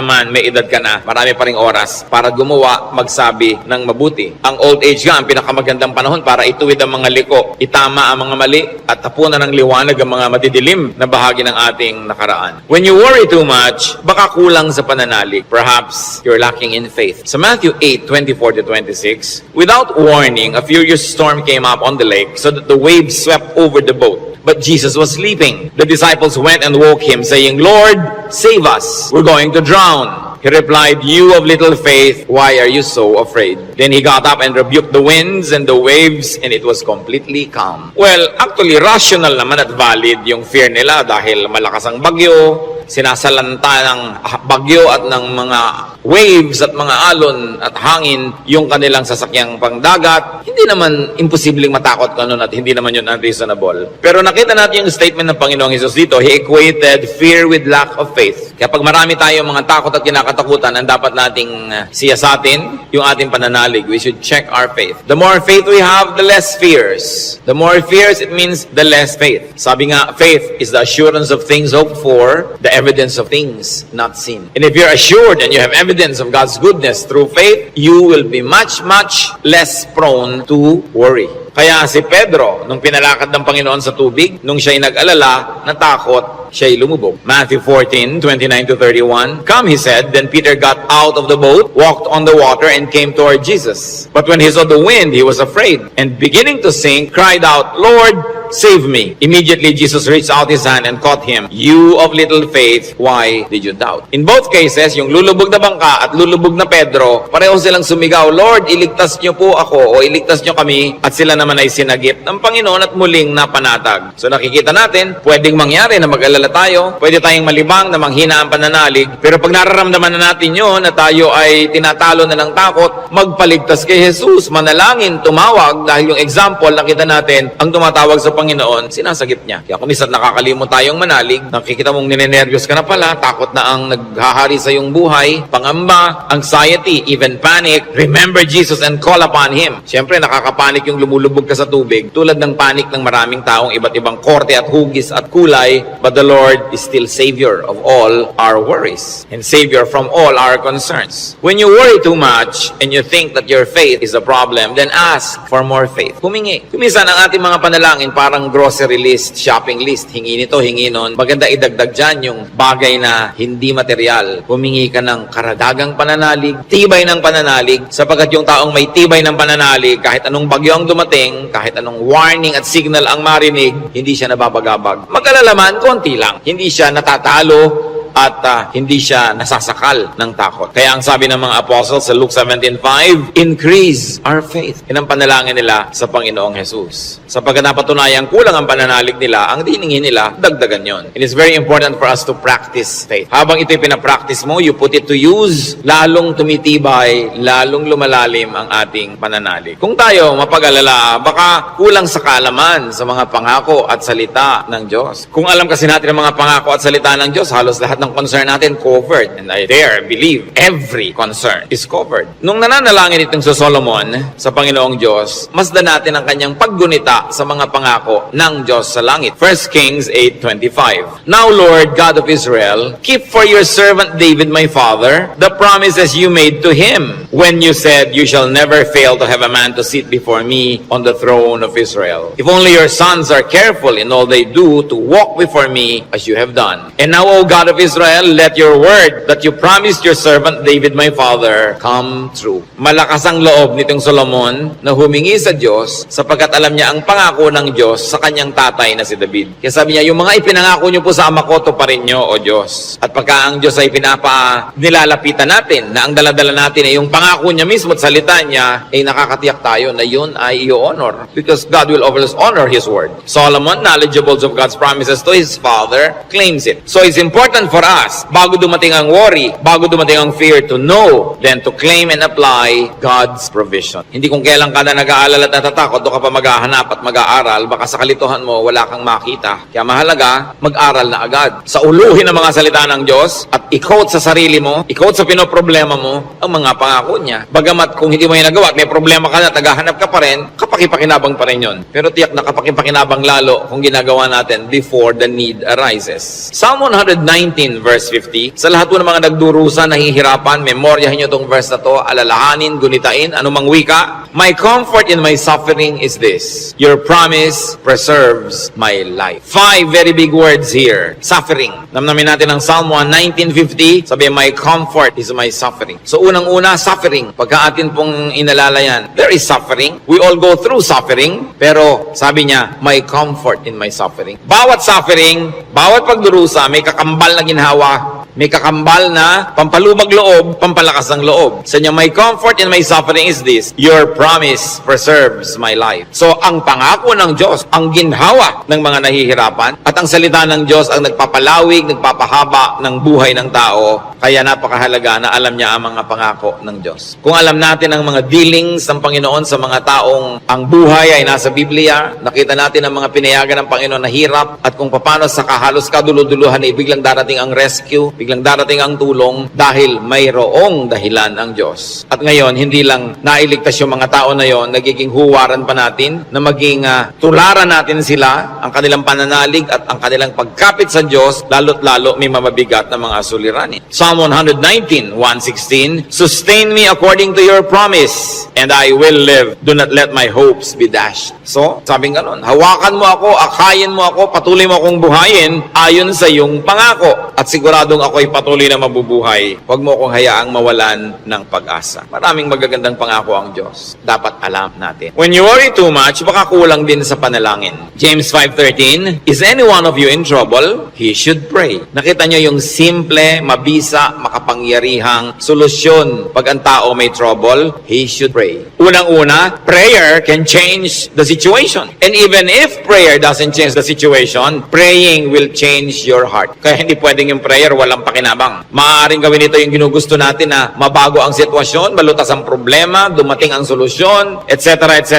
the man, may edad ka na, marami pa ring oras para gumawa, magsabi ng mabuti. Ang old age nga, ang pinakamagandang panahon para ituwid ang mga liko, itama ang mga mali, at tapunan ng liwanag ang mga madidilim na bahagi ng ating nakaraan. When you worry too much, baka kulang sa pananalig. Perhaps you're lacking in faith. Sa Matthew 8:24-26, without warning, a furious storm came up on the lake so that the waves swept over the boat. But Jesus was sleeping. The disciples went and woke him, saying, "Lord, save us. We're going to drown." He replied, "You of little faith, why are you so afraid?" Then he got up and rebuked the winds and the waves, and it was completely calm. Well, actually, rational naman at valid yung fear nila dahil malakas ang bagyo, sinasalanta ng bagyo at ng mga waves at mga alon at hangin yung kanilang sasakyang pangdagat. Hindi naman imposibleng matakot ka nun at hindi naman yun unreasonable. Pero nakita natin yung statement ng Panginoong Hesus dito. He equated fear with lack of faith. Kaya pag marami tayong mga takot at kinakatakutan, ang dapat nating siyasatin yung ating pananalig. We should check our faith. The more faith we have, the less fears. The more fears, it means the less faith. Sabi nga, faith is the assurance of things hoped for, the evidence of things not seen. And if you're assured and you have evidence of God's goodness through faith, you will be much, much less prone to worry. Kaya si Pedro, nung pinalakad ng Panginoon sa tubig, nung siya'y nag-alala, natakot, siya'y lumubog. Matthew 14:29-31, "Come," he said. Then Peter got out of the boat, walked on the water, and came toward Jesus. But when he saw the wind, he was afraid, and beginning to sink, cried out, "Lord, save me." Immediately Jesus reached out his hand and caught him. "You of little faith, why did you doubt?" In both cases, yung lulubog na bangka at lulubog na Pedro, pareho silang sumigaw, "Lord, iligtas niyo po ako," o "iligtas niyo kami," at sila naman ay sinagip ng Panginoon at muling napanatag. So nakikita natin, pwedeng mangyari na mag-alala tayo, pwede tayong malibang na manghina ang pananalig, pero pag nararamdaman na natin yun, na tayo ay tinatalo na ng takot, magpaligtas kay Jesus, manalangin, tumawag, dahil yung example, nakita natin, ang tumatawag sa Panginoon, sinasagip niya. Kaya kung isa't nakakalimot tayong manalig, nakikita mong ninenervyos ka na pala, takot na ang naghahari sa iyong buhay, pangamba, anxiety, even panic, remember Jesus and call upon Him. Siyempre, nakakapanik yung lumulubog ka sa tubig, tulad ng panik ng maraming taong iba't ibang korte at hugis at kulay, but the Lord is still Savior of all our worries and Savior from all our concerns. When you worry too much and you think that your faith is a problem, then ask for more faith. Humingi. Kuminsan ang ating mga panalangin parang grocery list, shopping list. Hingi nito, hingi nun. Maganda idagdag dyan yung bagay na hindi material. Humingi ka ng karadagang pananalig, tibay ng pananalig, sapagkat yung taong may tibay ng pananalig, kahit anong bagyo ang dumating, kahit anong warning at signal ang marinig, hindi siya nababagabag. Mag-alala man, konti lang. Hindi siya natatalo at hindi siya nasasakal ng takot. Kaya ang sabi ng mga apostles sa Luke 17:5, increase our faith. Yan ang panalangin nila sa Panginoong Jesus. Sapagkat napatunayan kulang ang pananalig nila, ang diningin nila, dagdagan yon. It is very important for us to practice faith. Habang ito'y pinapractice mo, you put it to use, lalong tumitibay, lalong lumalalim ang ating pananalig. Kung tayo mapag-alala, baka kulang sa kaalaman sa mga pangako at salita ng Diyos. Kung alam kasi natin ang mga pangako at salita ng Diyos, halos lahat ng concern natin covered. And I dare believe every concern is covered. Nung nananalangin itong sa Solomon sa Panginoong Diyos, masdan natin ang kanyang paggunita sa mga pangako ng Diyos sa langit. 1 Kings 8:25. Now, Lord, God of Israel, keep for your servant David, my father, the promises you made to him when you said, you shall never fail to have a man to sit before me on the throne of Israel. If only your sons are careful in all they do to walk before me as you have done. And now, O God of Israel, let your word that you promised your servant David, my father, come true. Malakas ang loob nitong Solomon na humingi sa Diyos sapagkat alam niya ang pangako ng Diyos sa kanyang tatay na si David. Kaya sabi niya, yung mga ipinangako niyo po sa ama ko, tuparin niyo, O Diyos. At pagka ang Diyos ay nilalapitan natin, na ang daladala natin ay yung pangako niya mismo at salita niya, ay nakakatiyak tayo na yun ay i-honor. Because God will always honor His word. Solomon, knowledgeable of God's promises to his father, claims it. So it's important for us, bago dumating ang worry, bago dumating ang fear, to know, then to claim and apply God's provision. Hindi kung kailan ka na nag-aalala at natatakot, doon ka pa maghahanap at mag-aaral, baka sa kalituhan mo, wala kang makita. Kaya mahalaga, mag-aral na agad. Sa uluhin ng mga salita ng Diyos, at i-quote sa sarili mo, i-quote sa pinoproblema mo, ang mga pangako niya. Bagamat kung hindi mo yung nagawa at may problema ka na, tagahanap ka pa rin, kapag Kapakipakinabang pa rin yun. Pero tiyak na kapakipakinabang lalo kung ginagawa natin before the need arises. Psalm 119 verse 50, sa lahat po ng mga nagdurusa, nahihirapan, memoryahin nyo itong verse na to, alalahanin, gunitain, anumang wika. My comfort in my suffering is this: your promise preserves my life. 5 very big words here. Suffering. Namnamin natin ang Psalm 119:50, sabi, my comfort is my suffering. So unang-una, suffering. Pagka atin pong inalala yan, there is suffering. We all go through suffering, pero sabi niya, my comfort in my suffering. Bawat suffering, bawat pagdurusa, may kakambal na ginhawa. May kakambal na pampalubag loob, pampalakas ng loob. Sa niya, my comfort in my suffering is this: your promise preserves my life. So, ang pangako ng Diyos, ang ginhawa ng mga nahihirapan, at ang salita ng Diyos ang nagpapalawig, nagpapahaba ng buhay ng tao. Kaya napakahalaga na alam niya ang mga pangako ng Diyos. Kung alam natin ang mga dealings ng Panginoon sa mga taong ang buhay ay nasa Biblia, nakita natin ang mga pinayagan ng Panginoon na hirap, at kung paano sa kahalos kaduluduluhan ay biglang darating ang rescue, biglang darating ang tulong dahil mayroong dahilan ang Diyos. At ngayon, hindi lang nailigtas yung mga tao na yon, nagiging huwaran pa natin na maging tularan natin sila, ang kanilang pananalig at ang kanilang pagkapit sa Diyos, lalo't lalo may mamabigat na mga suliranin. Psalm 119, 116, sustain me according to your promise, and I will live. Do not let my hopes be dashed. So, sabing ganon, hawakan mo ako, akayin mo ako, patuloy mo akong buhayin ayon sa iyong pangako. At siguradong ako'y patuloy na mabubuhay. Huwag mo akong hayaang mawalan ng pag-asa. Maraming magagandang pangako ang Diyos. Dapat alam natin. When you worry too much, baka kulang din sa panalangin. James 5:13, is any one of you in trouble? He should pray. Nakita nyo yung simple, mabisa, makapangyarihang solusyon. Pag ang tao may trouble, he should pray. Unang-una, prayer can change the situation. And even if prayer doesn't change the situation, praying will change your heart. Kaya hindi pwedeng yung prayer walang pakinabang. Maaaring gawin ito yung ginugusto natin na mabago ang sitwasyon, malutas ang problema, dumating ang solusyon, etc. etc.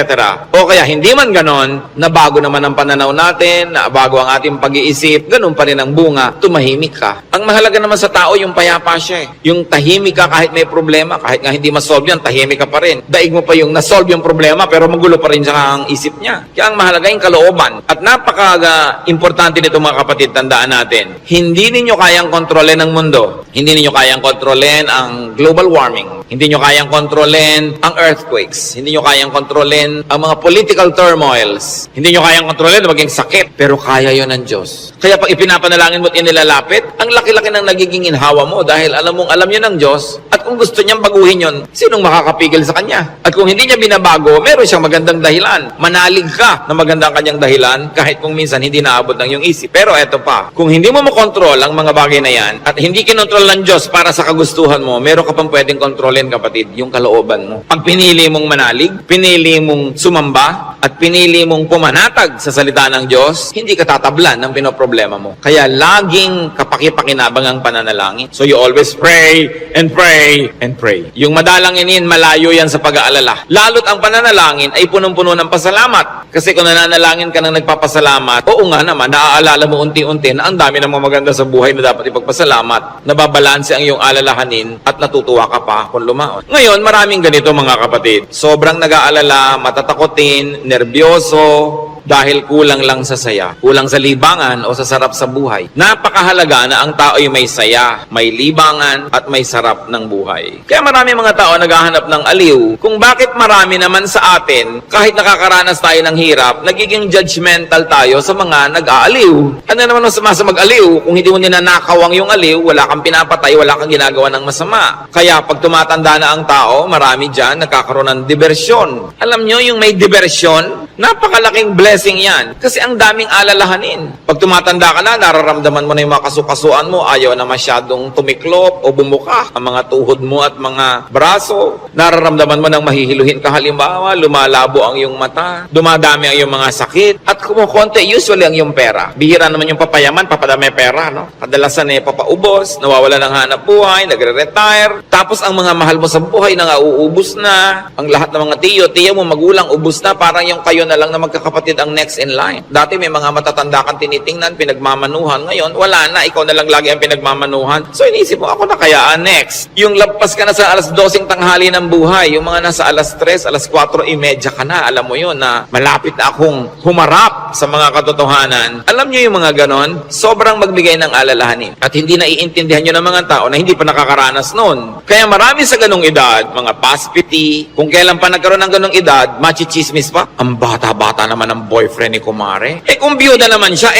O kaya hindi man ganon, nabago naman ang pananaw natin, nabago ang ating pag-iisip, ganun pa rin ang bunga, tumahimik ka. Ang mahalaga naman sa tao, yung payapa siya. Yung tahimik ka kahit may problema, kahit nga hindi masolve yan, tahimik ka pa rin. Daig mo pa yung nasolve yung problema, pero magulo pa rin siya ang isip niya. Kaya ang mahalaga yung kalooban. At napaka-importante nito mga kapatid, tandaan natin, hindi ninyo kayang kontrolin ang mundo. Hindi ninyo kayang kontrolin ang global warming. Hindi nyo kayang kontrolin ang earthquakes. Hindi nyo kayang kontrolin ang mga political turmoils. Hindi nyo kayang kontrolin na maging sakit. Pero kaya yon ng Diyos. Kaya pag ipinapanalangin mo at inilalapit, ang laki-laki ng nagiging inhawa mo dahil alam yun ng Diyos. At kung gusto niyang baguhin yun, sinong makakapigil sa Kanya? At kung hindi niya binabago, meron siyang magandang dahilan. Manalig ka na magandang kanyang dahilan kahit kung minsan hindi naabot ng iyong isip. Pero eto pa, kung hindi mo makontrol ang mga bagay na yan at hindi kinontrol ng Diyos para sa kagustuhan mo, meron ka pang pwedeng kontrolin, kapatid, yung kalooban mo. Pag pinili mong manalig, pinili mong sumamba, at pinili mong pumanatag sa salita ng Diyos, hindi ka tatablan ng pinoproblema mo. Kaya laging kapakipakinabang ang pananalangin. So you always pray and pray and pray. Yung madalanginin, malayo yan sa pag-aalala. Lalo't ang pananalangin ay punong-puno ng pasalamat. Kasi kung nananalangin ka ng nagpapasalamat, oo nga naman, naaalala mo unti-unti na ang dami ng mga maganda sa buhay na dapat ipagpasalamat. Nababalanse ang iyong alalahanin at natutuwa ka pa kung lumaon. Ngayon, maraming ganito mga kapatid. Sobrang nag-aalala, matatakotin, nerbyoso, dahil kulang lang sa saya, kulang sa libangan o sa sarap sa buhay. Napakahalaga na ang tao ay may saya, may libangan at may sarap ng buhay. Kaya marami mga tao naghahanap ng aliw. Kung bakit marami naman sa atin, kahit nakakaranas tayo ng hirap, nagiging judgmental tayo sa mga nag-aaliw. Ano naman ang sama sa mag-aliw? Kung hindi mo ninanakawang yung aliw, wala kang pinapatay, wala kang ginagawa ng masama. Kaya pag tumatanda na ang tao, marami dyan nagkakaroon ng diversyon. Alam nyo, yung may diversyon, napakalaking blessing yan. Kasi ang daming alalahanin. Pag tumatanda ka na, nararamdaman mo na yung mga kasukasuan mo, ayaw na masyadong tumiklop o bumuka ang mga tuhod mo at mga braso. Nararamdaman mo nang mahihiluhin ka, halimbawa, lumalabo ang iyong mata, dumadami ang iyong mga sakit, at kumukonti, usually ang iyong pera. Bihira naman yung papayaman, papadami pera, no? Kadalasan papaubos, nawawala ng hanap buhay, nagre-retire, tapos ang mga mahal mo sa buhay na uubos na, ang lahat ng mga tiyo mo, magulang, ubos na, parang yung kayo kayo na lang na magkakapatid ang next in line. Dati may mga matatanda kang tinitingnan, pinagmamanuhan. Ngayon, wala na. Ikaw na lang lagi ang pinagmamanuhan. So, inisip mo, ako na kaya next. Yung lagpas ka na sa alas 12 tanghali ng buhay, yung mga nasa alas 3, alas 4:30 ka na. Alam mo yun na malapit na akong humarap sa mga katotohanan. Alam nyo yung mga ganon, sobrang magbigay ng alalahanin. At hindi naiintindihan nyo ng mga tao na hindi pa nakakaranas noon. Kaya marami sa ganong edad, mga paspiti, kung kailan pa nagkaroon ng ganong edad, machichismis pa. Ang bata-bata naman ang boyfriend ni Kumare. Kung biyuda naman siya,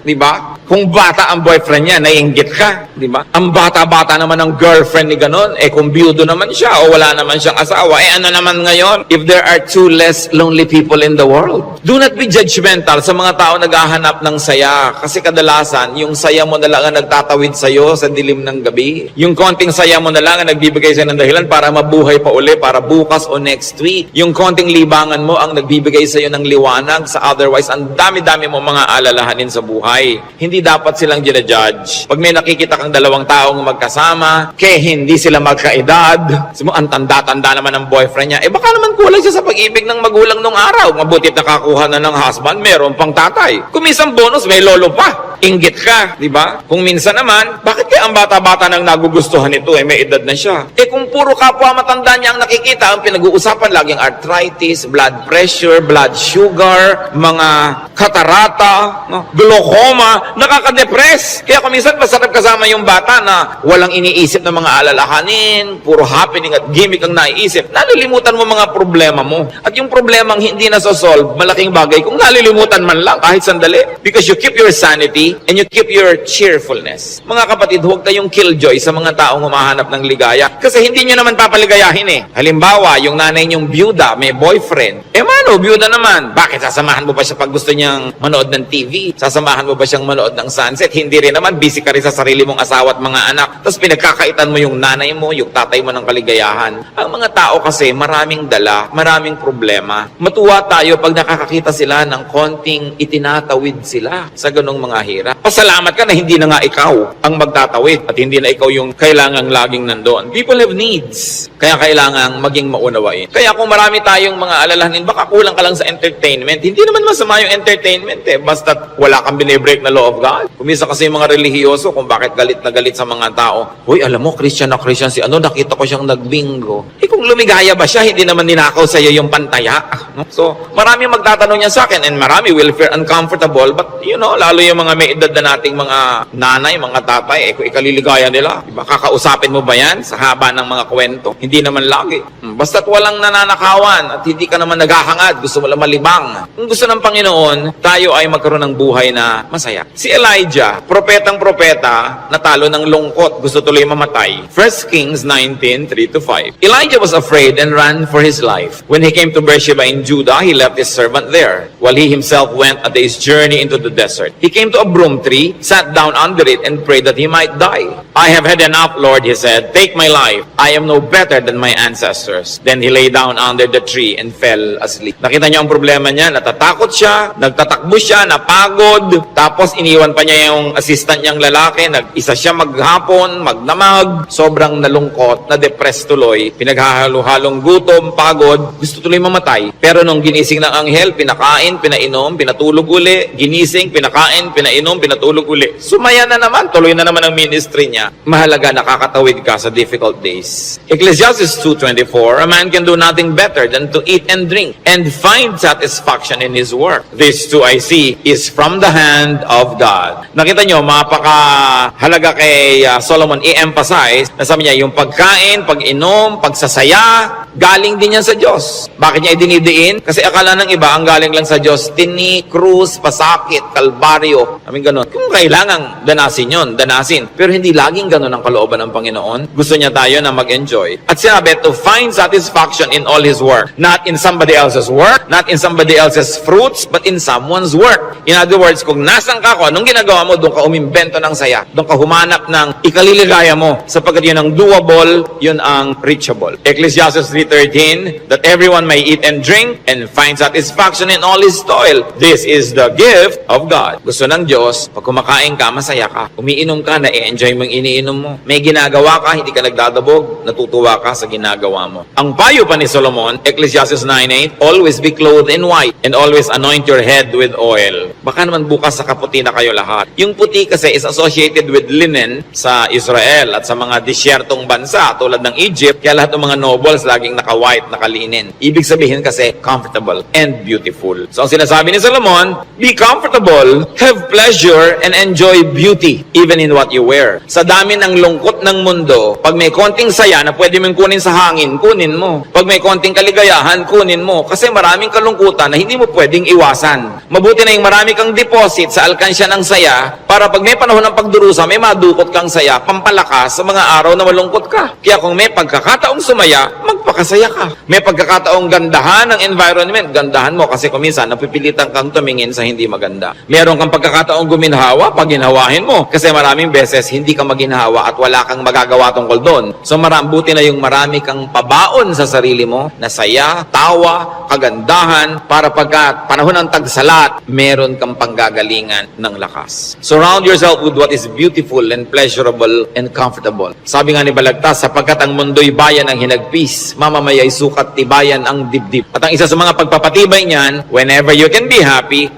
di ba? Kung bata ang boyfriend niya, naiinggit ka, di ba? Ang bata-bata naman ang girlfriend ni ganon, kung biyudo naman siya o wala naman siyang asawa, ano naman ngayon? If there are 2 less lonely people in the world. Do not be judgmental sa mga tao naghahanap ng saya. Kasi kadalasan, yung saya mo na lang ang nagtatawid sa'yo sa dilim ng gabi. Yung konting saya mo na lang ang nagbibigay sa'yo ng dahilan para mabuhay pa uli, para bukas o next week. Yung konting libangan mo ang nagbibigay sa'yo ng liwanag sa otherwise, ang dami-dami mo mga alalahanin sa buhay. Hindi dapat silang ginajudge. Pag may nakikita kang dalawang taong magkasama, hindi sila magkaedad, ang tanda-tanda naman ng boyfriend niya, baka naman kulang siya sa pag-ibig ng magulang nung araw. Mabutit nakakuha na ng husband, meron pang tatay. Kung minsan bonus, may lolo pa. Inggit ka, di ba? Kung minsan naman, bakit kaya ang bata-bata nang nagugustuhan nito, may edad na siya? Kung puro kapwa matanda niya ang nakikita, ang pinag-uusapan laging arthritis, blood pressure, blood sugar, mga katarata, glaucoma, nakaka-depress. Kaya kung minsan masarap kasama yung bata na walang iniisip ng mga alalahanin, puro happening at gimmick ang naiisip, nalilimutan mo mga problema mo. At yung problemang hindi nasosolve, malaking bagay kung nalilimutan man lang kahit sandali. Because you keep your sanity and you keep your cheerfulness. Mga kapatid, huwag kayong killjoy sa mga taong humahanap ng ligaya. Kasi hindi nyo naman papaligayahin Halimbawa, yung nanay nyong byuda, may boyfriend. Mano, byuda naman. Bakit sasamahan mo ba siya pag gusto niyang manood ng TV? Sasamahan mo ba siyang manood ng sunset? Hindi rin naman. Busy ka rin sa sarili mong asawa at mga anak. Tapos pinagkakaitan mo yung nanay mo, yung tatay mo ng kaligayahan. Ang mga tao kasi maraming dala, maraming problema. Matuwa tayo pag nakakakita sila ng konting itinatawid sila sa ganong mga hirap. Pasalamat ka na hindi na nga ikaw ang magtatawid at hindi na ikaw yung kailangang laging nandoon. People have needs. Kaya kailangang maging maunawain. Kaya kung marami tayong mga alalahanin, baka kulang ka lang sa entertainment. Hindi naman masama yung entertainment Basta wala kang binibreak na law of God. Kumisa kasi yung mga relihiyoso kung bakit galit na galit sa mga tao. Hoy, alam mo, Christian na Christian si nakita ko siyang nagbingo. Kung lumigaya ba siya, hindi naman ninakaw sa iyo yung pantaya. So, marami magtatanong niya sa akin and marami will feel uncomfortable. But, lalo yung mga may edad na nating mga nanay, mga tatay, kung ikaliligaya nila, diba, kakausapin mo ba yan sa haba ng mga kwento? Hindi naman lagi. Basta't walang nananakawan at hindi ka naman naghahangad, gusto mo lang malibang. Kung gusto ng Panginoon, tayo ay magkaroon ng buhay na masaya. Si Elijah, propetang-propeta, natalo ng lungkot, gusto tuloy mamatay. 1 Kings 19:3-5. Elijah was afraid and ran for his life. When he came to Beersheba in Judah, he left his servant there, while he himself went at his journey into the desert. He came to a broom tree, sat down under it, and prayed that he might die. I have had enough, Lord, he said. Take my life. I am no better than my ancestors. Then he lay down under the tree and fell asleep. Nakita niyo ang problema niya, natatakot siya, nagtatakbo siya, napagod, tapos iniwan pa niya yung assistant niyang lalaki, nag-isa siya maghapon, magdamag, sobrang nalungkot, na-depress tuloy, pinaghahalo-halong gutom, pagod, gusto tuloy mamatay. Pero nung ginising ng anghel, pinakain, pinainom, pinatulog uli, ginising, pinakain, pinainom, pinatulog uli. Sumaya na naman, tuloy na naman ang ministry niya. Mahalaga, nakakatawid ka sa difficult days. Ecclesiastes 2:24, a man can do nothing better than to eat and drink and find satisfaction in his work. This too I see is from the hand of God. Nakita nyo, mapakahalaga kay Solomon i-emphasize na sabi niya, yung pagkain, pag-inom, pagsasaya, galing din yan sa Diyos. Bakit niya idinidiin? Kasi akala ng iba, ang galing lang sa Diyos, tini, krus, pasakit, kalbaryo. Ganun. Kung kailangan danasin yun, danasin. Pero hindi laging ganun ang kalooban ng Panginoon. Gusto niya tayo na mag-enjoy. At sinabi, to find satisfaction in all His work. Not in somebody else's work, not in somebody else's fruits, but in someone's work. In other words, kung nasan ka, anong ginagawa mo, doon ka umimbento ng saya. Doon ka humanap ng ikaliligaya mo. Sapagkat yun ang doable, yun ang reachable. Ecclesiastes 19:13, that everyone may eat and drink and find satisfaction in all his toil. This is the gift of God. Gusto ng Diyos, pag kumakain ka, masaya ka. Umiinom ka, na-enjoy mo yung iniinom mo. May ginagawa ka, hindi ka nagdadabog, natutuwa ka sa ginagawa mo. Ang payo pa ni Solomon, Ecclesiastes 9:8, always be clothed in white and always anoint your head with oil. Baka naman bukas sa kaputi na kayo lahat. Yung puti kasi is associated with linen sa Israel at sa mga disyertong bansa tulad ng Egypt, kaya lahat ng mga nobles laging naka-white, nakalinen. Ibig sabihin kasi comfortable and beautiful. So ang sinasabi ni Solomon, be comfortable, have pleasure, and enjoy beauty even in what you wear. Sa dami ng lungkot ng mundo, pag may konting saya na pwede mong kunin sa hangin, kunin mo. Pag may konting kaligayahan, kunin mo. Kasi maraming kalungkutan na hindi mo pwedeng iwasan. Mabuti na yung marami kang deposit sa alkansya ng saya para pag may panahon ng pagdurusa, may madukot kang saya, pampalakas sa mga araw na malungkot ka. Kaya kung may pagkakataong sumaya, magpakasaya ka. May pagkakataong gandahan ng environment, gandahan mo kasi kung minsan napipilitan kang tumingin sa hindi maganda. Meron kang pagkakataong guminhawa, paginhawahin mo. Kasi maraming beses hindi ka maginhawa at wala kang magagawa tungkol doon. So buti na yung marami kang pabaon sa sarili mo na saya, tawa, kagandahan para pagka panahon ng tagsalat, meron kang panggagalingan ng lakas. Surround yourself with what is beautiful and pleasurable and comfortable. Sabi nga ni Balagtas, sapagkat ang mundo'y bayan ng hinagpis, mamamaya'y sukat tibayan ang dibdib. At ang isa sa mga pagpapatibay niyan, whenever you can be happy,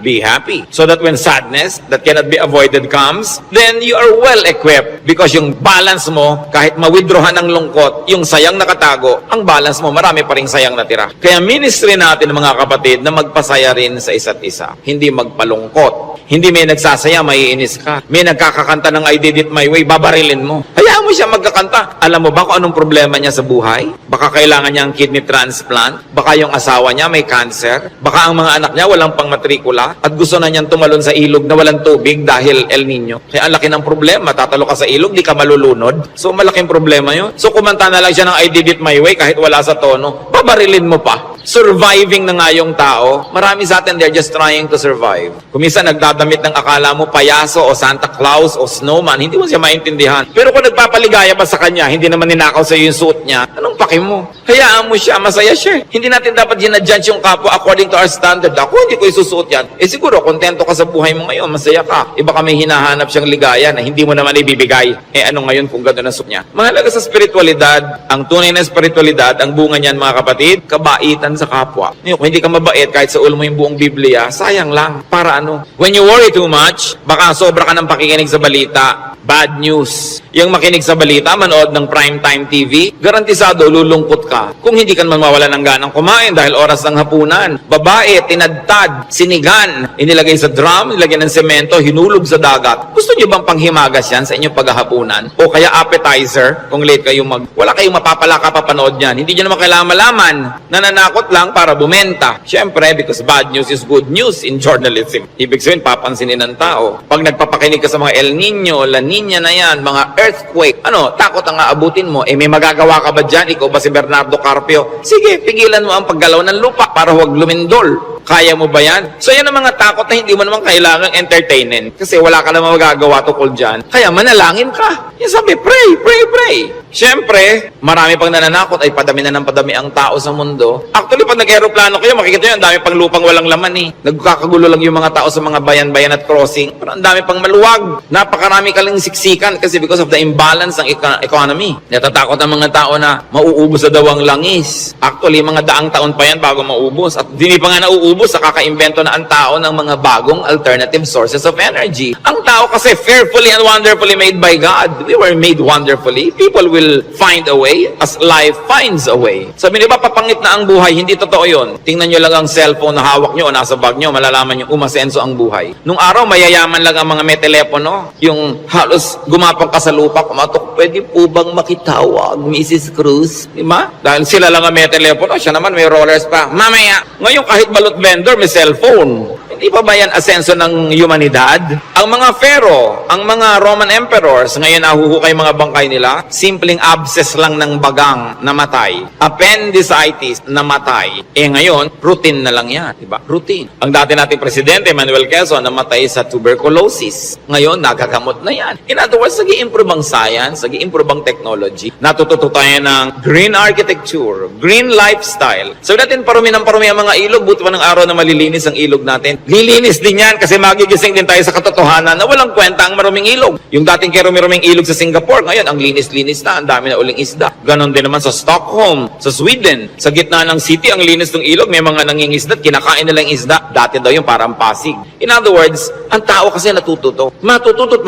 so that when sadness that cannot be avoided comes, then you are well equipped because yung balance mo, kahit ma-withdrawan ng lungkot, yung sayang nakatago, ang balance mo, marami pa ring sayang natira. Kaya ministry natin mga kapatid na magpasaya rin sa isa't isa, hindi magpalungkot. Hindi may nagsasaya, maiinis ka. May nagkakakanta ng I Did It My Way, babarilin mo. Hayaan mo siya magkakanta. Alam mo ba kung anong problema niya sa buhay? Baka kailangan niya ang kidney transplant. Baka yung asawa niya may cancer. Baka ang mga anak niya walang pangmatrikula. At gusto na niyang tumalon sa ilog na walang tubig dahil El Nino. Kaya ang laki ng problema. Tatalo ka sa ilog, di ka malulunod. So malaking problema yun. So kumanta na lang siya ng I Did It My Way kahit wala sa tono. Babarilin mo pa. Surviving na nga yung tao. Marami sa atin, they're just trying to survive. Kung minsan nagdadamit ng akala mo payaso o Santa Claus o snowman, hindi mo siya maintindihan. Pero kung nagpapaligaya pa sa kanya, hindi naman ninakaw sa iyo yung suit niya, anong paki mo? Hayaan mo siya, masaya siya. Hindi natin dapat ginadjudge yung kapwa according to our standard. Ako, hindi ko isusuot yan. Siguro, kontento ka sa buhay mo ngayon, masaya ka. Iba ka may hinahanap siyang ligaya na hindi mo naman ibibigay. Ano ngayon kung gano'n ang suot niya? Mahalaga sa spiritualidad, ang tunay na spiritualidad, ang bunga niyan mga kapatid, kabaitan sa kapwa. Kung hindi ka mabait, kahit sa ulo mo yung buong Biblia, sayang lang. Para ano? When you worry too much, baka sobra ka ng pakikinig sa balita. Bad news. Yung makinig sa balita, manood ng primetime TV, garantisado lulungkot ka. Kung hindi ka naman mawala ng ganang kumain dahil oras ng hapunan. Babae, tinadtad, sinigan, inilagay sa drum, nilagyan ng semento, hinulog sa dagat. Gusto niyo bang panghimagas yan sa inyong paghahapunan? O kaya appetizer, kung late kayo wala kayong mapapala kapapanood yan. Hindi niyo naman kailangan malaman. Nananakot lang para bumenta. Siyempre, because bad news is good news in journalism. Ibig sabihin, papansinin ng tao. Pag nagpapakinig ka sa mga El Nino, La Nina na yan, mga earthquake, takot ang aabutin mo. May magagawa ka ba dyan? Ikaw ba si Bernardo Carpio? Sige, pigilan mo ang paggalaw ng lupa para huwag lumindol. Kaya mo ba yan? So yan ang mga takot na hindi mo naman kailangang entertainin kasi wala ka naman magagawa tukol dyan. Kaya manalangin ka. Yan sabi, pray, pray, pray. Siyempre, marami pang nananakot ay padami na ng padami ang tao sa mundo. Actually, pag nag-aeroplano kayo, makikita nyo, ang dami pang lupang walang laman eh. Nagkakagulo lang yung mga tao sa mga bayan-bayan at crossing. Pero ang dami pang maluwag. Napakarami ka lang siksikan kasi because of the imbalance ng economy. Natatakot ang mga tao na mauubos na daw ang langis. Actually, mga daang taon pa yan bago maubos. At hindi pa nga nauubos sa kakaimbento na ang tao ng mga bagong alternative sources of energy. Ang tao kasi fearfully and wonderfully made by God. We were made wonderfully. People will find a way as life finds a way. Sabi niyo ba, papangit na ang buhay? Hindi totoo yun. Tingnan nyo lang ang cellphone na hawak nyo o nasa bag nyo, malalaman nyo umasenso ang buhay. Nung araw, mayayaman lang ang mga may telepono. Yung halos gumapang ka sa lupa, kumatok, pwede po bang makitawag, Mrs. Cruz? Diba? Dahil sila lang ang may telepono, siya naman may rollers pa. Mamaya, ngayon kahit balot vendor, may cellphone. Di pa ba yan asenso ng humanidad? Ang mga pharaoh, ang mga Roman emperors, ngayon nahuhukay mga bangkay nila, simpleng abscess lang ng bagang namatay. Appendicitis namatay. Ngayon, routine na lang yan. Diba? Routine. Ang dati nating presidente, Manuel Quezon, namatay sa tuberculosis. Ngayon, nagagamot na yan. In other words, nag-i-improve ang science, nag-i-improve ang technology. Natututo tayo ng green architecture, green lifestyle. So natin parumi ng parumi ang mga ilog, buti pa ng araw na malilinis ang ilog natin. Lilinis din yan kasi magigising din tayo sa katotohanan na walang kwenta ang maruming ilog. Yung dating karumi-ruming ilog sa Singapore, ngayon ang linis-linis na, ang dami na uling isda. Ganon din naman sa Stockholm, sa Sweden. Sa gitna ng city, ang linis ng ilog, may mga nangingisda, kinakain nila yung isda. Dati daw yung parang Pasig. In other words, ang tao kasi natututo. Matututo.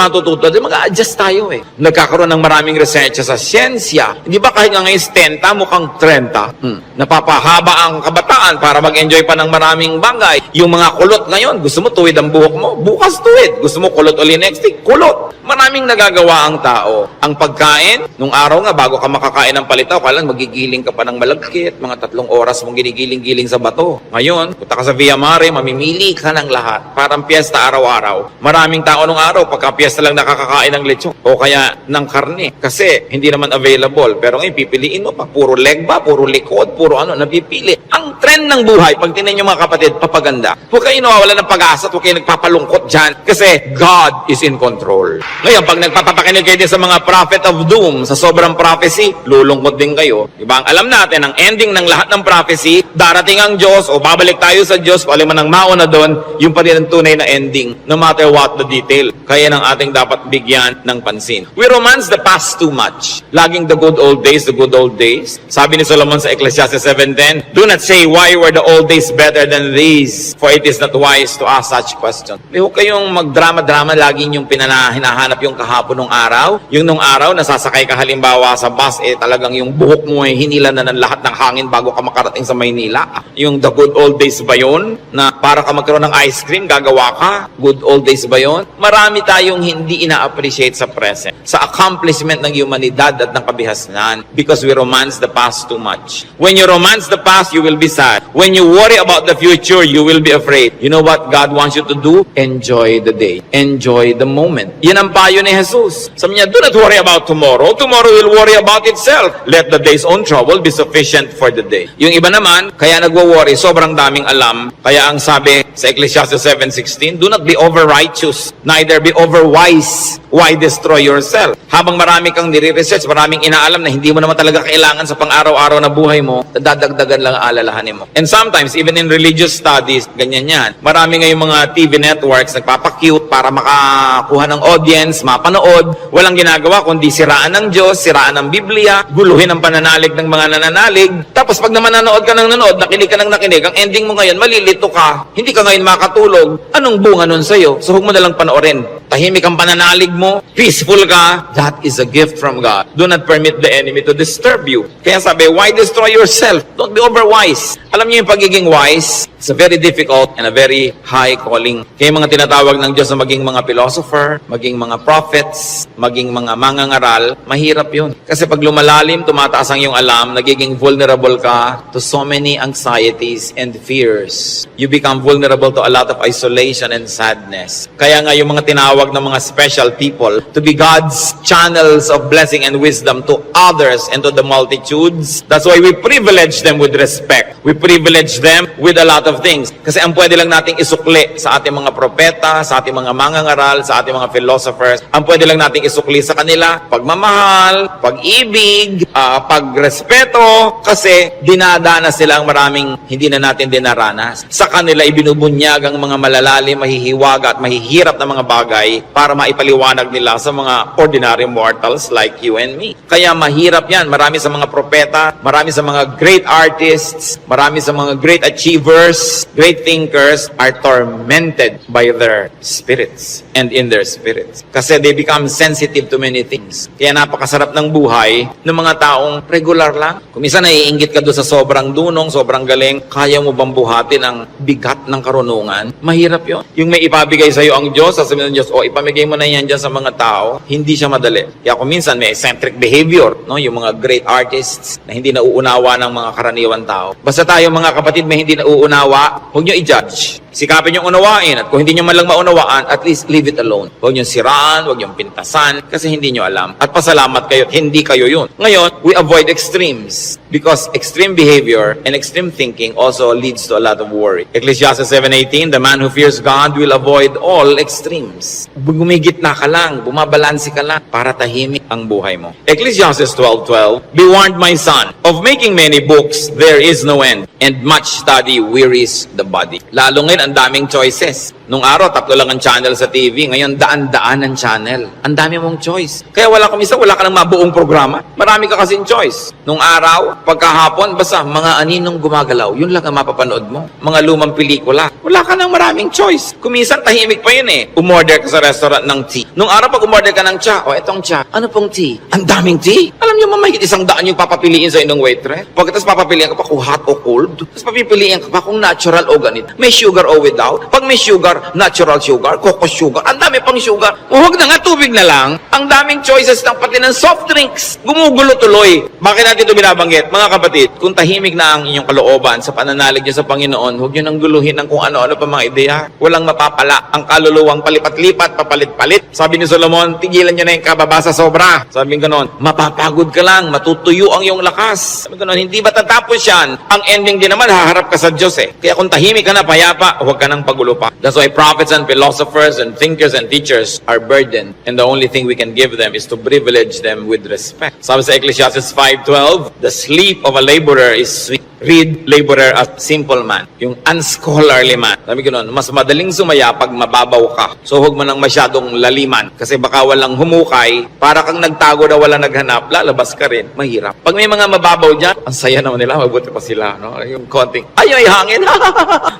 Di mag-a-adjust tayo eh. Nagkakaroon ng maraming research sa siyensya. Di ba kahit nga ngayon 70, mukhang 30. Napapahaba ang kabataan para mag-enjoy pa ng maraming bagay. Yung mga kulot ngayon, gusto mo tuwid ang buhok mo, bukas tuwid. Gusto mo kulot uli next week, kulot. Maraming nagagawa ang tao. Ang pagkain, nung araw nga, bago ka makakain ng palitaw, kailan magigiling ka pa ng malagkit, mga 3 oras mong ginigiling-giling sa bato. Ngayon, punta ka sa Via Mare, mamimili ka ng lahat. Parang piyesta araw-araw. Maraming tao nung araw, pagka piyesta lang nakakakain ng lechon o kaya ng karne. Kasi hindi naman available. Pero ngayon, pipiliin mo pa. Puro leg ba, puro likod, puro napipili. Ang trend ng buhay, pag tinan nyo mga kapatid, papaganda. Huwag kayo nawawala ng pag-asa at huwag kayo nagpapalungkot dyan. Kasi God is in control. Ngayon, pag nagpapapakinig kayo din sa mga prophet of doom, sa sobrang prophecy, lulungkot din kayo. Diba? Ang alam natin, ang ending ng lahat ng prophecy, darating ang Diyos o babalik tayo sa Diyos, o alam mo nang mauna doon, yung pa rin ang tunay na ending, no matter what the detail. Kaya nang ating dapat bigyan ng pansin. We romance the past too much. Laging the good old days, the good old days. Sabi ni Solomon sa Ecclesiastes 7:10, do not say, why were the old days better than these? For it is not wise to ask such questions. Huwag kayong magdrama-drama, laging yung hinahanap yung kahapon ng araw. Yung nung araw, nasasakay ka halimbawa sa bus, talagang yung buhok mo hinila na ng lahat ng hangin bago ka makarating sa Maynila. Yung the good old days ba yun? Na para ka magkaroon ng ice cream, gagawa ka? Good old days ba yun? Marami tayong hindi ina-appreciate sa present, sa accomplishment ng humanidad at ng kabihasnan because we romance the past too much. When you romance the past, you will be sad. When you worry about the future, you will be afraid. You know what God wants you to do? Enjoy the day. Enjoy the moment. Yan ang payo ni Jesus. Sabi niya, do not worry about tomorrow. Tomorrow will worry about itself. Let the day's own trouble be sufficient for the day. Yung iba naman, kaya nagwo-worry, sobrang daming alam. Kaya ang sabi sa Ecclesiastes 7:16, do not be over-righteous, neither be over-wise. Why destroy yourself? Habang marami kang nire-research, maraming inaalam na hindi mo naman talaga kailangan sa pang-araw-araw na buhay mo, dadagdagan lang ang alalahanin mo. And sometimes, even in religious studies, ganyan yan. Marami ngayong mga TV networks nagpapakute para makakuha ng audience, mapanood. Walang ginagawa kundi siraan ng Diyos, siraan ng Biblia, guluhin ang pananalig ng mga nananalig. Tapos pag naman nanood ka ng nanood, nakinig ka ng nakinig, ang ending mo ngayon, malilito ka. Hindi ka ngayon makatulog. Anong bunga nun sa'yo? So huwag mo nalang panoorin. Tahimik ang pananalig mo, peaceful ka. That is a gift from God. Do not permit the enemy to disturb you. Kaya sabi, why destroy yourself? Don't be overwise. Alam niyo yung pagiging wise, it's a very difficult and a very high calling. Kaya mga tinatawag ng Diyos na maging mga philosopher, maging mga prophets, maging mga mangangaral, mahirap yun. Kasi pag lumalalim, tumataas ang iyong alam, nagiging vulnerable ka to so many anxieties and fears. You become vulnerable to a lot of isolation and sadness. Kaya nga yung mga tinawag ng mga special people to be God's channels of blessing and wisdom to others and to the multitudes. That's why we privilege them with respect. We privilege them with a lot of things. Kasi ang pwede lang nating isukli sa ating mga propeta, sa ating mga mangangaral, sa ating mga philosophers, ang pwede lang nating isukli sa kanila, pagmamahal, pag-ibig, pagrespeto, kasi dinadanas sila ang maraming hindi na natin dinaranas. Sa kanila ibinubunyag ang mga malalalim, mahihiwaga at mahihirap na mga bagay para maipaliwanag nila sa mga ordinary mortals like you and me. Kaya mahirap yan. Marami sa mga propeta, marami sa mga great artists, marami sa mga great achievers, great thinkers are tormented by their spirits and in their spirits. Kasi they become sensitive to many things. Kaya napakasarap ng buhay ng mga taong regular lang. Kung minsan naiinggit ka doon sa sobrang dunong, sobrang galing, kaya mo bang buhatin ang bigat ng karunungan? Mahirap yon. Yung may ipabigay sa iyo ang Diyos, sasabihin ng Diyos, ipamigay mo na yan dyan sa mga tao, hindi siya madali. Kaya kung minsan may eccentric behavior, no? Yung mga great artists na hindi nauunawa ng mga karaniwan tao. Basta tayo mga kapatid may hindi nauunawa, huwag nyo i-judge. Sikapin niyong unawain at kung hindi niyo man lang maunawaan, at least leave it alone. Huwag niyong siraan, huwag niyong pintasan kasi hindi niyo alam. At pasalamat kayo, hindi kayo yun. Ngayon, we avoid extremes because extreme behavior and extreme thinking also leads to a lot of worry. Ecclesiastes 7:18, the man who fears God will avoid all extremes. Gumigitna ka lang, bumabalansi ka lang para tahimik ang buhay mo. Ecclesiastes 12:12, be warned, my son, of making many books there is no end, and much study wearies the body. Lalo ngayon, ang daming choices. Nung araw, 3 lang ang channel sa TV. Ngayon, daan-daan ang channel. Ang dami mong choice. Kaya wala ka ng mabuong programa. Marami ka kasing choice. Nung araw, pagkahapon, basta mga aninong gumagalaw. Yun lang ang mapapanood mo. Mga lumang pelikula. Wala ka ng maraming choice. Kuminsan, tahimik pa yun eh. Umorder ka sa restaurant ng tea. Nung araw, pag umorder ka ng cha, etong cha. Ano pong tea? Ang daming tea. Alam niyo, mamahit 100 yung papapiliin sa inyong waitress. Pagkatapos papapiliin ka pa kung hot o cold. Tapos papipiliin ka pa kung natural o ganit. May sugar o without. Pag may sugar, natural sugar, coco sugar, ang dami pang sugar. Huwag na nga, tubig na lang. Ang daming choices ng pati ng soft drinks. Gumugulo tuloy. Bakit natin ito binabanggit? Mga kapatid, kung tahimik na ang inyong kalooban sa pananalig niyo sa Panginoon, huwag niyo nang guluhin ng kung ano-ano pa mga ideya. Walang mapapala. Ang kaluluwang palipat-lipat, papalit-palit. Sabi ni Solomon, tigilan niyo na yung kababa sa sobra. Sabi ko noon, mapapagod ka lang, matutuyo ang iyong lakas. Sabi ko noon, hindi ba tatapos yan? Ang ending din naman, haharap ka sa Diyos eh. Kaya kung tahimik ka na, payapa, huwag ka nang pagulo pa. That's why prophets and philosophers and thinkers and teachers are burdened, and the only thing we can give them is to privilege them with respect. Sabi sa Ecclesiastes 5:12, the sleep of a laborer is sweet. Read laborer as simple man. Yung unscholarly man. Sabi ko noon, mas madaling sumaya pag mababaw ka. So huwag mo nang masyadong laliman. Kasi baka walang humukay, para kang nagtago na wala naghanap, lalabas ka rin. Mahirap. Pag may mga mababaw dyan, ang saya naman nila, mabuti pa sila. No? Yung konting, ay hangin.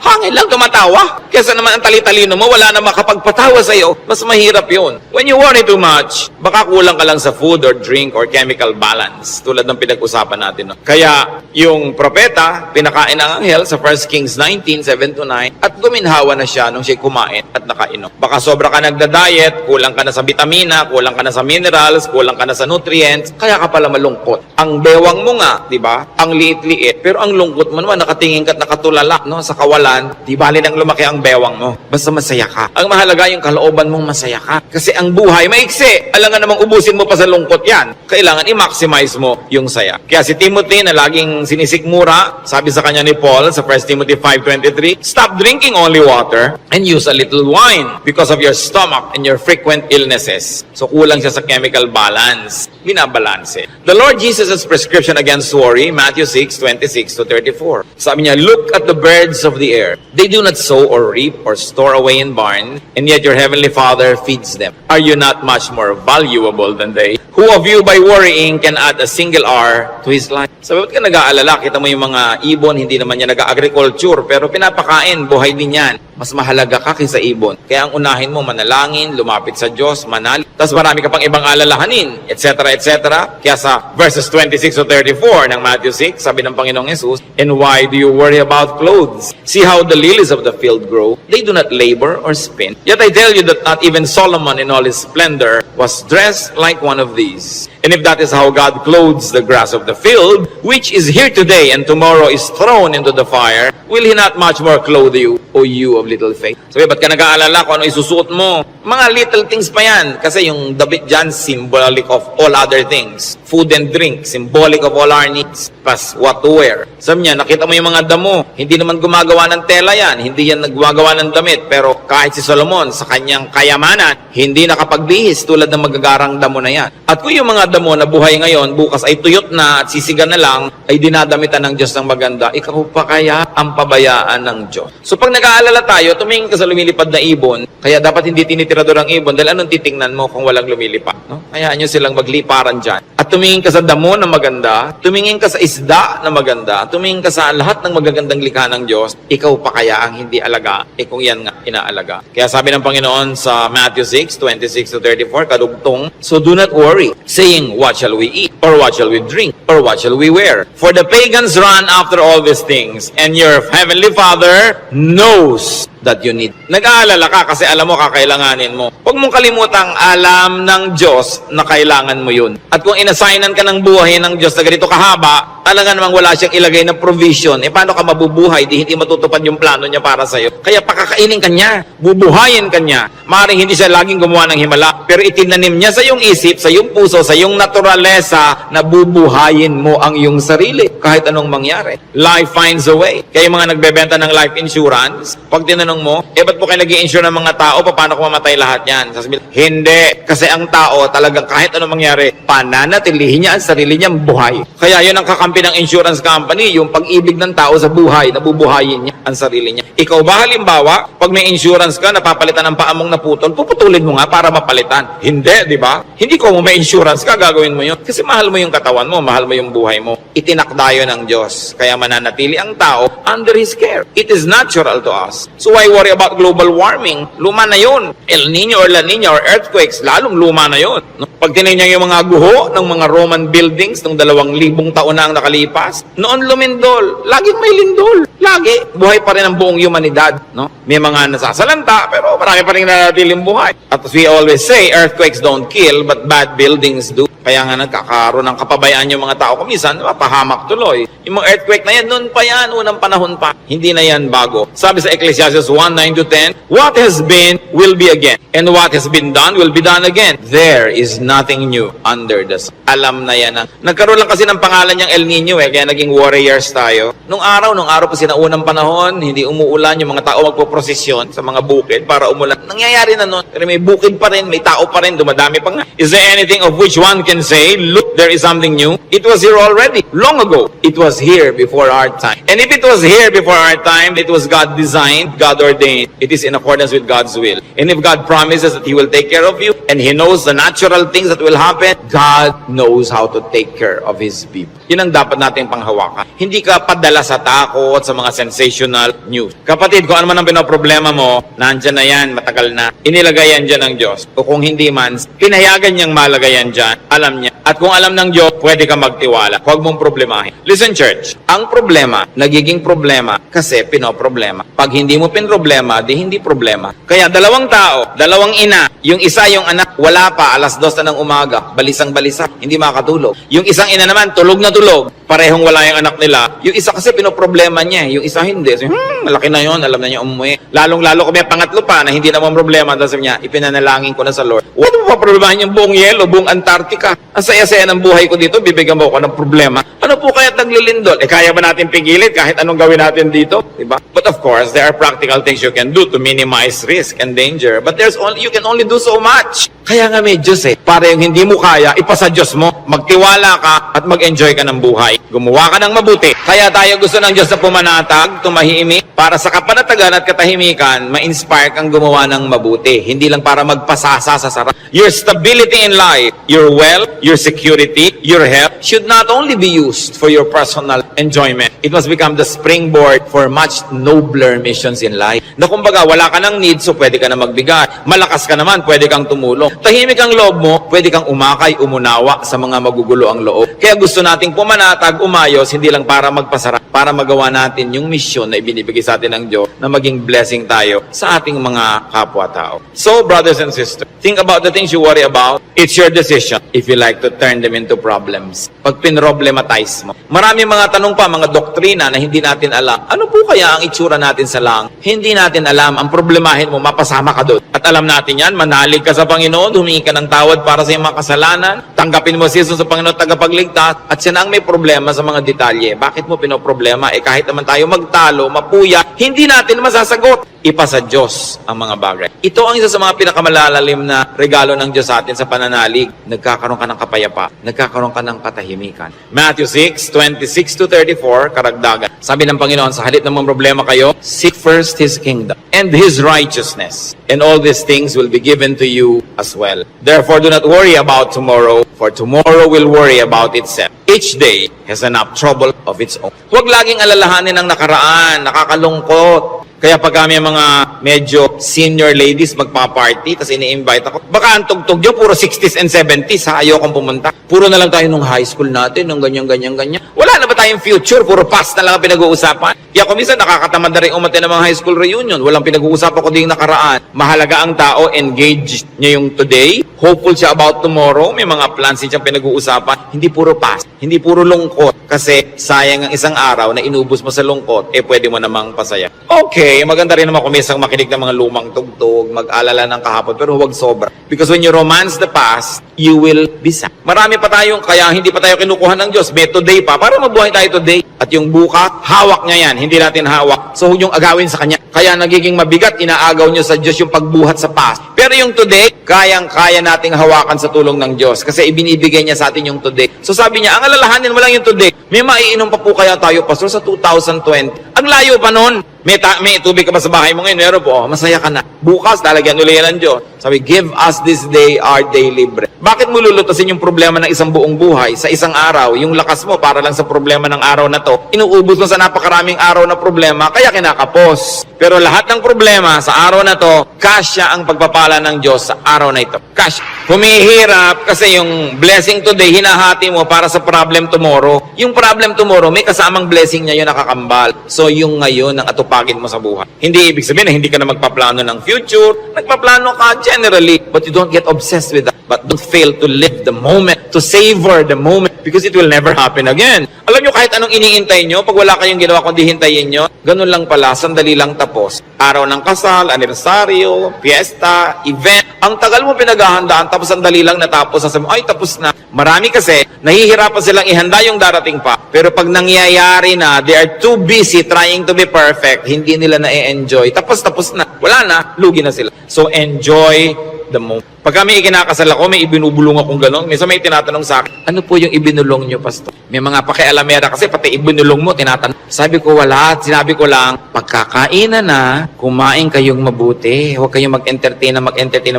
Hangin lang, tumatawa. Kesa naman ang tali-talino mo, wala na makapagpatawa sa'yo. Mas mahirap yun. When you worry too much, baka kulang ka lang sa food or drink or chemical balance. Tulad ng pinag-usapan natin. No? Kaya yung propeta, pinakain ang anghel sa 1 Kings 19:7-9 at guminhawa na siya nung siya kumain at nakainom. Baka sobra ka nagda-diet, kulang ka na sa vitamina, kulang ka na sa minerals, kulang ka na sa nutrients, kaya ka pala malungkot. Ang bewang mo nga, di ba? Ang liit-liit, pero ang lungkot mo naman, nakatingin ka at nakatulala, no? Sa kawalan, di bali nang lumaki ang bewang mo. Basta masaya ka. Ang mahalaga yung kalooban mong masaya ka. Kasi ang buhay maiksi. Alam nga namang ubusin mo pa sa lungkot yan. Kailangan i-maximize mo yung saya. Kaya si Timothy na laging sinisikmura, sabi sa kanya ni Paul sa 1 Timothy 5:23, stop drinking only water and use a little wine because of your stomach and your frequent illnesses. So kulang siya sa chemical balance. Binabalanse. The Lord Jesus' prescription against worry, Matthew 6:26-34. Sabi niya, look at the birds of the air. They do not sow or reap or store away in barn, and yet your heavenly Father feeds them. Are you not much more valuable than they? Who of you by worrying can add a single hour to his life? Sabi, ba't ka nag-aalala? Kita mo yung mga ibon, hindi naman yan nag-agriculture, pero pinapakain, buhay din yan. Mas mahalaga ka kaysa ibon. Kaya ang unahin mo, manalangin, lumapit sa Diyos, manali. Tapos marami ka pang ibang alalahanin, etc., etc. Kaya sa verses 26-34 ng Matthew 6, sabi ng Panginoong Jesus, and why do you worry about clothes? See how the lilies of the field grow. They do not labor or spin. Yet I tell you that not even Solomon in all his splendor was dressed like one of these. And if that is how God clothes the grass of the field, which is here today and tomorrow is thrown into the fire, will He not much more clothe you, O you of little faith? Sabi, ba't ka nag-aalala kung ano isusuot mo? Mga little things pa yan. Kasi yung damit dyan, symbolic of all other things. Food and drink, symbolic of all our needs. Plus, what to wear. Sabi niya, nakita mo yung mga damo. Hindi naman gumagawa ng tela yan. Hindi yan naggagawa ng damit. Pero kahit si Solomon, sa kanyang kayamanan, hindi nakapaglihis tulad ng magagarang damo na yan. At kung yung mga damo na buhay ngayon, bukas ay tuyot na at sisigan na lang, ay dinadamitan ng Diyos ng maganda, ikaw pa kaya ang pabayaan ng Diyos. So pag nag-aalala tayo, tumingin ka sa lumilipad na ibon, kaya dapat hindi tinitirador ang ibon, dahil anong titingnan mo kung walang lumilipad? No? Hayaan nyo silang magliparan dyan. At tumingin ka sa damo na maganda, tumingin ka sa isda na maganda, tumingin ka sa lahat ng magagandang likha ng Diyos, ikaw pa kaya ang hindi alaga, kung yan nga inaalaga. Kaya sabi ng Panginoon sa Matthew 6:26-34, kadugtong, so do not worry, saying, what shall we eat? Or what shall we drink? Or what shall we wear? For the pagans run after all these things, and your heavenly Father knows that you need. Nag-aalala ka kasi alam mo kakailanganin mo. Huwag mong kalimutang alam ng Diyos na kailangan mo yun. At kung inassignan ka ng buhay ng Diyos na ganito kahaba, Talaga namang wala siyang ilagay na provision. Paano ka mabubuhay? Hindi matutupad yung plano niya para sa'yo. Kaya pakakainin ka niya. Bubuhayin ka niya. Maaaring hindi siya laging gumawa ng himala, pero itinanim niya sa iyong isip, sa iyong puso, sa iyong naturalesa na bubuhayin mo ang iyong sarili kahit anong mangyari. Life finds a way. Kaya yung mga nagbebenta ng life insurance, pag tinanong mo, ba't po kayo nag-i-insure ng mga tao? Paano kung mamatay lahat yan? Sasabihin, hindi. Kasi ang tao talagang kahit anong mangyari, pananatilihin niya ang sarili niyang buhay. Kaya yun ang kakampi ng insurance company, yung pag-ibig ng tao sa buhay, nabubuhayin niya ang sarili niya. Ikaw ba halimbawa, pag may insurance ka, napapalitan ng paamong naputol, puputulin mo nga para mapalitan. Hindi, di ba? Hindi ko may insurance ka, gagawin mo yun. Kasi mahal mo yung katawan mo, mahal mo yung buhay mo. Itinakda yun ng Diyos. Kaya mananatili ang tao under His care. It is natural to us. So why worry about global warming? Luma na yun. El Nino or La Nina or earthquakes, lalong luma na yun. No? Pag tinignan yung mga guho ng mga Roman buildings nung 2,000 taon na ang nakalipas, noon lumindol. Laging may lindol. Lagi. Buhay pa rin ang buong humanidad. No? May mga nasasalanta, pero marami pa rin nanatiling buhay. At as we always say, earthquakes don't kill, but bad buildings do. Kaya nga nagkakaroon ng kapabayaan yung mga tao. Kumisan, mapahamak tuloy. Yung mga earthquake na yan, noon pa yan, unang panahon pa. Hindi na yan bago. Sabi sa Ecclesiastes 1:9-10, what has been will be again, and what has been done will be done again. There is nothing new under the sun. Alam na yan. Nagkaroon lang kasi ng pangalan niyang El Nino kaya naging warriors tayo. Nung araw pa sinaunang panahon, hindi umuulan, yung mga tao magpoprosesyon sa mga bukid para umulan. Nangyayari na noon. Pero may bukid pa rin, may tao pa rin, dumadami pa nga. Is there anything of which one can say, look, there is something new? It was here already, long ago. It was here before our time. And if it was here before our time, it was God designed, God ordained. It is in accordance with God's will. And if God promises that He will take care of you, and He knows the natural things that will happen, God knows how to take care of His people. Yun ang dapat nating panghawakan. Hindi ka padala sa takot, sa mga sensational news. Kapatid, kung ano man ang pinoproblema mo, nandyan na yan, matagal na. Inilagay yan dyan ng Diyos. O kung hindi man, pinayagan niyang malagay yan dyan. Alam niya. At kung alam ng Diyos, pwede ka magtiwala. Huwag mong problemahin. Listen, church. Ang problema, nagiging problema kasi pinoproblema. Pag hindi mo pinroblema, di hindi problema. Kaya dalawang tao, dalawang ina, yung isa yung anak, wala pa, 2:00 ng umaga, balisang-balisa, hindi makatulog. Yung isang ina naman, tulog na tulog, parehong wala yung anak nila. Yung isa kasi pinoproblema niya, yung isa hindi. So, malaki na yon, alam na niya umuwi. Lalong-lalo kung may pangatlo pa na hindi naman problema, sabi niya, ipinanalangin ko na sa Lord. Huwag mo pa problemahin yung buong yelo, buong Antarctica. Ang saya-saya ng buhay ko dito, bibigyan mo ko ng problema. Ano po kaya't naglilindol? Kaya ba natin pigilin kahit anong gawin natin dito? Diba? But of course, there are practical things you can do to minimize risk and danger. But you can only do so much. Kaya nga may Diyos Para yung hindi mo kaya, ipasa Diyos mo. Magtiwala ka at mag-enjoy ka ng buhay. Gumawa ka ng mabuti. Kaya tayo gusto ng Diyos na pumanatag, tumahimik, para sa kapanatagan at katahimikan, ma-inspire kang gumawa ng mabuti. Hindi lang para magpasasa sa sarap. Your stability in life, your wealth, your security, your health, should not only be used for your personal enjoyment. It must become the springboard for much nobler missions in life. Na kumbaga, wala ka ng need, so pwede ka na magbigay. Malakas ka naman, pwede kang tumulong. Tahimik ang loob mo, pwede kang umakay, umunawa sa mga magugulo ang loob. Kaya gusto nating pumanatag, umayos, hindi lang para magpasarap, para magawa natin yung misyon na ibinibigay sa atin ng Diyos na maging blessing tayo sa ating mga kapwa-tao. So, brothers and sisters, think about the things you worry about. It's your decision if you like to turn them into problems. Pag pinroblematize mo. Maraming mga tanong pa, mga doktrina na hindi natin alam. Ano po kaya ang itsura natin sa langit? Hindi natin alam. Ang problemahin mo, mapasama ka doon. At alam natin yan, manalig ka sa Panginoon, humingi ka ng tawad para sa iyong mga kasalanan, tanggapin mo si Jesus sa Panginoon tagapagligtas, at siya na ang may problema sa mga detalye. Bakit mo pinoproblema? Kahit naman tayo magtalo, mapuya, hindi natin masasagot. Ipasa Diyos ang mga bagay. Ito ang isa sa mga pinakamalalalim na regalo ng Diyos sa atin sa pananalig. Nagkakaroon ka ng kapayapa. Nagkakaroon ka ng katahimikan. Matthew 6:26-34, karagdagan. Sabi ng Panginoon, sa halip ng mga problema kayo, seek first His kingdom and His righteousness, and all these things will be given to you as well. Therefore, do not worry about tomorrow, for tomorrow will worry about itself. Each day has enough trouble of its own. Huwag laging alalahanin ang nakaraan, nakakalungkot. Kaya pag kami mga medyo senior ladies magpa-party, tapos ini-invite ako, baka ang tugtog nyo, puro 60s and 70s, ha? Ayokong pumunta. Puro na lang tayo nung high school natin, nung ganyan. Wala na ba tayong future? Puro past na lang ang pinag-uusapan. Kaya kung minsan nakakatamad na rin umatin ng mga high school reunion, walang pinag-uusapan ko din nakaraan. Mahalaga ang tao, engage niya yung today, hopeful siya about tomorrow, may mga plans siyang pinag-uusapan, hindi puro past, hindi puro lungkot. Kasi sayang ang isang araw na inubos mo sa lungkot, pwede mo namang pasaya. Okay, maganda rin naman kumisang makinig ng mga lumang tugtog, mag-alala ng kahapon, pero huwag sobra. Because when you romance the past, you will be sad. Marami pa tayong, kaya hindi pa tayo kinukuha ng Diyos. May today pa, para mabuhay tayo today. At yung bukas, hawak niya yan, hindi natin hawak. So huwag yung agawin sa Kanya. Kaya nagiging mabigat, inaagaw nyo sa Diyos yung pagbuhat sa past. Pero yung today, kayang-kaya nating hawakan sa tulong ng Diyos. Kasi ibinibigay niya sa atin yung today. So sabi niya, ang alalahanin mo lang yung today. May maiinom pa po kaya tayo, Pastor, sa 2020. Ang layo pa nun. May tubig ka ba sa bahay mo ngayon? Meron po. Masaya ka na. Bukas, lalagyan ulit yan ng Diyos. Sabi, give us this day our daily bread. Bakit mo lulutasin yung problema ng isang buong buhay sa isang araw? Yung lakas mo para lang sa problema ng araw na to, inuubos mo sa napakaraming araw na problema, kaya kinakapos. Pero lahat ng problema sa araw na to, kasya ang pagpapala ng Diyos sa araw na ito. Kasya. Humihirap kasi yung blessing today, hinahati mo para sa problem tomorrow. Yung problem tomorrow, may kasamang blessing niya yun nakakambal. So yung ngayon ang atupagin mo sa buhay. Hindi ibig sabihin na hindi ka na magpaplano ng future. Nagpaplano ka generally, but you don't get obsessed with that. But don't fail to live the moment, to savor the moment, because it will never happen again. Alam nyo, kahit anong iniintay nyo, pag wala kayong ginawa kundi hintayin nyo, ganun lang pala, sandali lang tapos. Araw ng kasal, anibersaryo, fiesta, event, ang tagal mo pinaghahandaan, tapos sandali lang natapos, sasabi mo, ay tapos na. Marami kasi, nahihirapan silang ihanda yung darating pa. Pero pag nangyayari na, they are too busy trying to be perfect, hindi nila na-enjoy. Tapos na. Wala na, lugi na sila. So enjoy the moment. Pag kami ikinakasal ako, may ibinubulong akong gano'n. Minsan may tinatanong sa akin, ano po yung ibinulong nyo, Pastor? May mga pakialamera kasi pati ibinulong mo, tinatanong. Sabi ko, wala. Sinabi ko lang, pagkakainan na, kumain kayong mabuti. Huwag kayong mag-entertain ng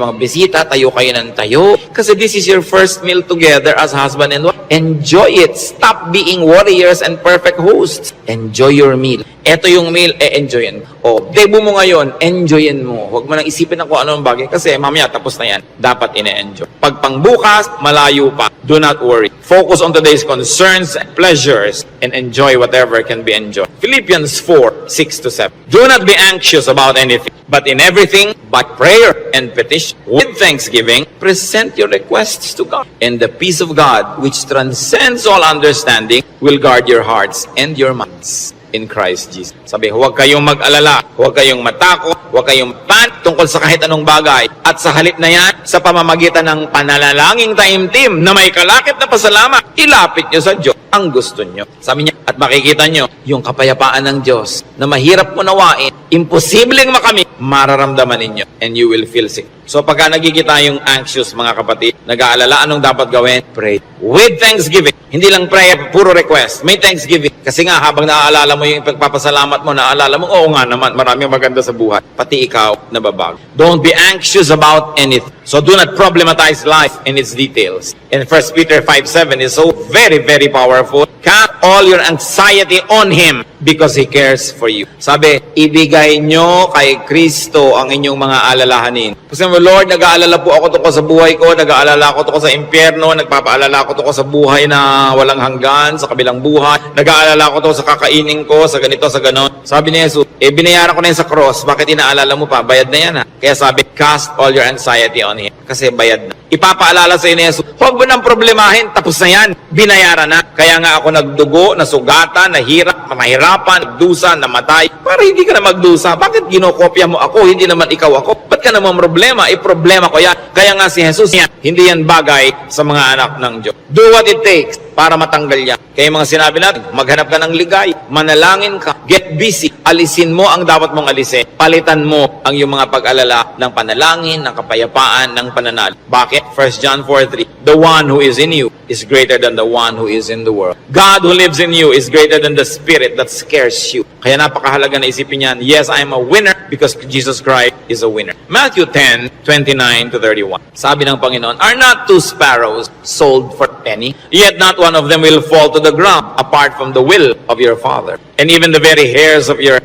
mga bisita. Tayo kayo ng tayo. Kasi this is your first meal together as husband and wife. Enjoy it. Stop being warriors and perfect hosts. Enjoy your meal. Ito yung meal, enjoyin mo. O, debo mo ngayon, enjoyin mo. Huwag mo nang isipin na kung ano ang bagay kasi mamaya tapos na yan. Dapat ine-enjoy. Pag pangbukas, malayo pa. Do not worry. Focus on today's concerns and pleasures and enjoy whatever can be enjoyed. Philippians 4:6-7. Do not be anxious about anything, but in everything, by prayer and petition, with thanksgiving, present your requests to God. And the peace of God, which transcends all understanding, will guard your hearts and your minds in Christ Jesus. Sabi, huwag kayong mag-alala, huwag kayong matakot, huwag kayong tungkol sa kahit anong bagay. At sa halip na yan, sa pamamagitan ng pananalangin taimtim na may kalakip na pasalamat, ilapit nyo sa Diyos ang gusto nyo. Sabi niya, at makikita nyo yung kapayapaan ng Diyos na mahirap unawain, imposibleng makamit, mararamdaman ninyo and you will feel sick. So pagka nagigita yung anxious mga kapatid, nag-aalala anong dapat gawin? Pray. With thanksgiving. Hindi lang prayer, puro request. May thanksgiving. Kasi nga habang naaalala mo yung pagpapasalamat mo, naaalala mo, oo nga naman, maraming maganda sa buhay. Pati ikaw, nababago. Don't be anxious about anything. So do not problematize life and its details. And 1 Peter 5:7 is so very, very powerful. Cast all your anxiety on Him because He cares for you. Sabi, ibigay nyo kay Kristo ang inyong mga alalahanin. Kasi Lord, nag-aalala po ako tungkol sa buhay ko, nag-aalala ako tungkol sa impyerno, nagpapaalala ako tungkol sa buhay na walang hanggan, sa kabilang buhay, nag-aalala ako tungkol sa kakainin ko, sa ganito, sa ganon. Sabi ni Jesus, binayaran ko na yun sa cross, bakit inaalala mo pa? Bayad na yan ha. Kaya sabi, cast all your anxiety on Him. Kasi bayad na. Ipapaalala sa iyo ni Jesus, huwag mo nang problemahin, tapos na yan, binayaran na. Kaya nga ako nagdugo, nasugatan, mahirapan, nagdusa, namatay, para hindi ka na magdusa. Bakit ginokopya mo ako, hindi naman ikaw ako? Ba't ka naman problema? Problema ko yan. Kaya nga si Jesus, hindi yan bagay sa mga anak ng Diyos. Do what it takes para matanggal yan. Kaya mga sinabi natin, maghanap ka ng ligay, manalangin ka, get busy, alisin mo ang dapat mong alisin, palitan mo ang iyong mga pag-alala ng panalangin, ng kapayapaan, ng pananal. Bakit? 1 John 4:3, the one who is in you is greater than the one who is in the world. God who lives in you is greater than the spirit that scares you. Kaya napakahalaga na isipin yan, yes, I am a winner because Jesus Christ is a winner. Matthew 10:29-31. Sabi ng Panginoon, are not two sparrows sold for a penny? Yet not one of them will fall to the ground apart from the will of your Father. And even the very hairs of your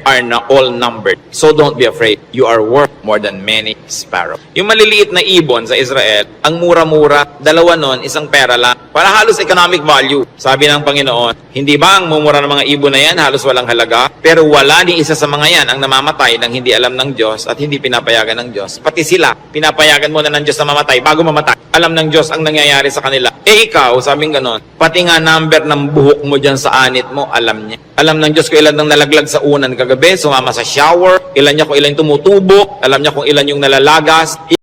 are na all numbered. So don't be afraid. You are worth more than many sparrows. Yung maliliit na ibon sa Israel, ang mura-mura, dalawa nun, isang pera lang. Para halos economic value. Sabi ng Panginoon, hindi ba ang mumura ng mga ibon na yan halos walang halaga? Pero wala ni isa sa mga yan ang namamatay nang hindi alam ng Diyos at hindi pinapayagan ng Diyos. Pati sila, pinapayagan muna ng Diyos na mamatay bago mamatay. Alam ng Diyos ang nangyayari sa kanila. Eh ikaw, sabing ganon, pati nga number ng buhok mo dyan sa anit mo, alam niya. Alam ng Diyos kung ilan ang nalaglag sa unan kagabi, sumama sa shower, ilan niya kung ilan yung tumutubo, alam niya kung ilan yung nalalagas,